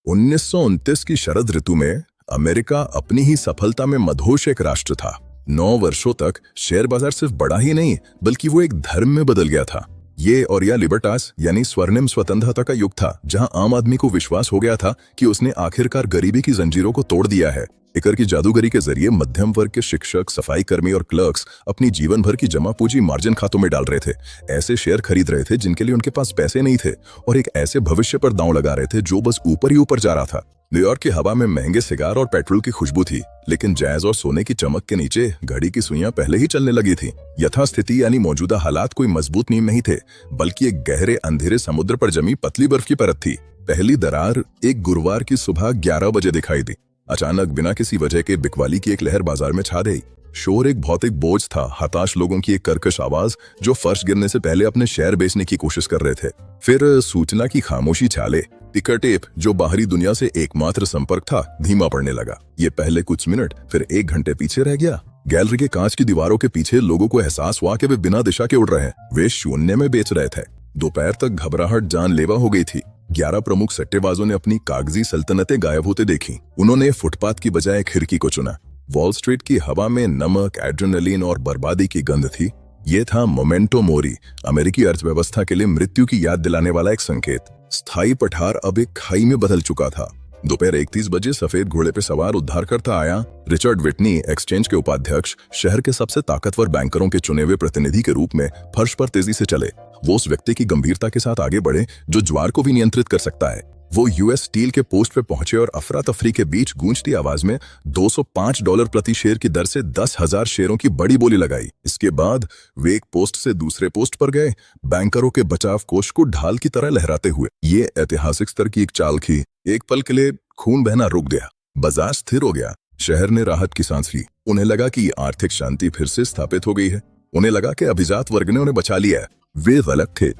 1929 की शरद ऋतु में अमेरिका अपनी ही सफलता में मदहोश एक राष्ट्र था। 9 वर्षों तक शेयर बाजार सिर्फ बढ़ा ही नहीं बल्कि वो एक धर्म में बदल गया था। ये और या लिबर्टास यानी स्वर्णिम स्वतंत्रता का युग था, जहां आम आदमी को विश्वास हो गया था कि उसने आखिरकार गरीबी की जंजीरों को तोड़ दिया है। इकर की जादूगरी के जरिए मध्यम वर्ग के शिक्षक, सफाई कर्मी और क्लर्क्स अपनी जीवन भर की जमा पूंजी मार्जिन खातों में डाल रहे थे। ऐसे शेयर खरीद रहे थे जिनके लिए उनके पास पैसे नहीं थे और एक ऐसे भविष्य पर दांव लगा रहे थे जो बस ऊपर ही ऊपर जा रहा था। न्यूयॉर्क की हवा में महंगे सिगार और पेट्रोल की खुशबू थी, लेकिन जैज और सोने की चमक के नीचे घड़ी की सुइयां पहले ही चलने लगी थी। यथास्थिति यानी मौजूदा हालात कोई मजबूत नींव नहीं थे, बल्कि एक गहरे अंधेरे समुद्र पर जमी पतली बर्फ की परत थी। पहली दरार एक गुरुवार की सुबह 11 बजे दिखाई दी। अचानक बिना किसी वजह के बिकवाली की एक लहर बाजार में छा गई। शोर एक भौतिक बोझ था, हताश लोगों की एक कर्कश आवाज जो फर्श गिरने से पहले अपने शेयर बेचने की कोशिश कर रहे थे। फिर सूचना की खामोशी छाले। टिकर टेप, जो बाहरी दुनिया से एकमात्र संपर्क था, धीमा पड़ने लगा। ये पहले कुछ मिनट, फिर 1 घंटे पीछे रह गया। गैलरी के कांच की दीवारों के पीछे लोगों को एहसास हुआ कि वे बिना दिशा के उड़ रहे हैं। वे शून्य में बेच रहे थे। दोपहर तक घबराहट जानलेवा हो गई थी। 11 प्रमुख सट्टेबाजों ने अपनी कागजी सल्तनतें गायब होते देखी। उन्होंने फुटपाथ की बजाय खिड़की को चुना। वॉल स्ट्रीट की हवा में नमक, एड्रेनलिन और बर्बादी की गंध थी। ये था मोमेंटो मोरी, अमेरिकी अर्थव्यवस्था के लिए मृत्यु की याद दिलाने वाला एक संकेत। स्थायी पठार अब एक खाई में बदल चुका था। दोपहर 31 बजे सफेद घोड़े पर सवार उद्धारकर्ता आया। रिचर्ड विटनी, एक्सचेंज के उपाध्यक्ष, शहर के सबसे ताकतवर बैंकरों के चुने हुए प्रतिनिधि के रूप में फर्श पर तेजी से चले। वो उस व्यक्ति की गंभीरता के साथ आगे बढ़े जो ज्वार को भी नियंत्रित कर सकता है। वो यूएस स्टील के पोस्ट पे पहुंचे और अफरा तफरी के बीच गूंजती आवाज में $205 प्रति शेयर की दर से 10,000 शेयरों की बड़ी बोली लगाई। इसके बाद वे एक पोस्ट से दूसरे पोस्ट पर गए, बैंकरों के बचाव कोष को ढाल की तरह लहराते हुए। ये ऐतिहासिक स्तर की एक चाल थी। एक पल के लिए खून बहना रुक गया, बाजार स्थिर हो गया। शहर ने राहत की सांस ली। उन्हें लगा कि आर्थिक शांति फिर से स्थापित हो गई है। उन्हें लगा कि अभिजात वर्ग ने उन्हें बचा लिया है। वे गलत थे।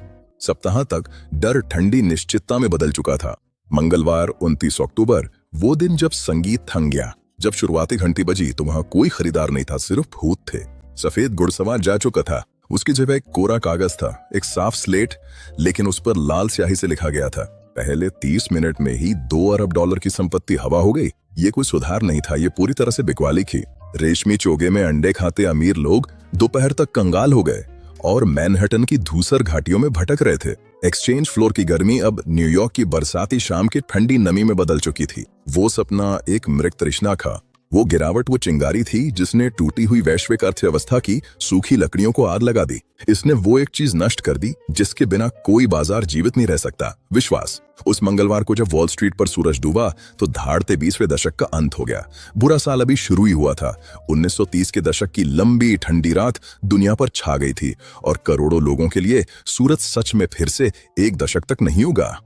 सप्ताह तक डर ठंडी निश्चितता में बदल चुका था। मंगलवार 29 अक्टूबर, वो दिन जब संगीत थम गया। जब शुरुआती घंटी बजी तो वहां कोई खरीदार नहीं था, सिर्फ भूत थे। सफेद घुड़सवार जा चुका था। उसकी जगह एक कोरा कागज था, एक साफ स्लेट, लेकिन उस पर लाल स्याही से लिखा गया था, पहले 30 मिनट में ही $2 अरब की संपत्ति हवा हो गई। ये कोई सुधार नहीं था, ये पूरी तरह से बिकवाली थी। रेशमी चोगे में अंडे खाते अमीर लोग दोपहर तक कंगाल हो गए और मैनहट्टन की धूसर घाटियों में भटक रहे थे। एक्सचेंज फ्लोर की गर्मी अब न्यूयॉर्क की बरसाती शाम की ठंडी नमी में बदल चुकी थी। वो सपना एक मृत तृष्णा था। वो गिरावट वो चिंगारी थी जिसने टूटी हुई वैश्विक अर्थव्यवस्था की सूखी लकड़ियों को आग लगा दी। इसने वो एक चीज नष्ट कर दी जिसके बिना कोई बाजार जीवित नहीं रह सकता, विश्वास। उस मंगलवार को जब वॉल स्ट्रीट पर सूरज डूबा तो धाड़ते 20वें दशक का अंत हो गया। बुरा साल अभी शुरू ही हुआ था। 1930 के दशक की लंबी ठंडी रात दुनिया पर छा गई थी और करोड़ों लोगों के लिए सूरज सच में फिर से एक दशक तक नहीं उगा।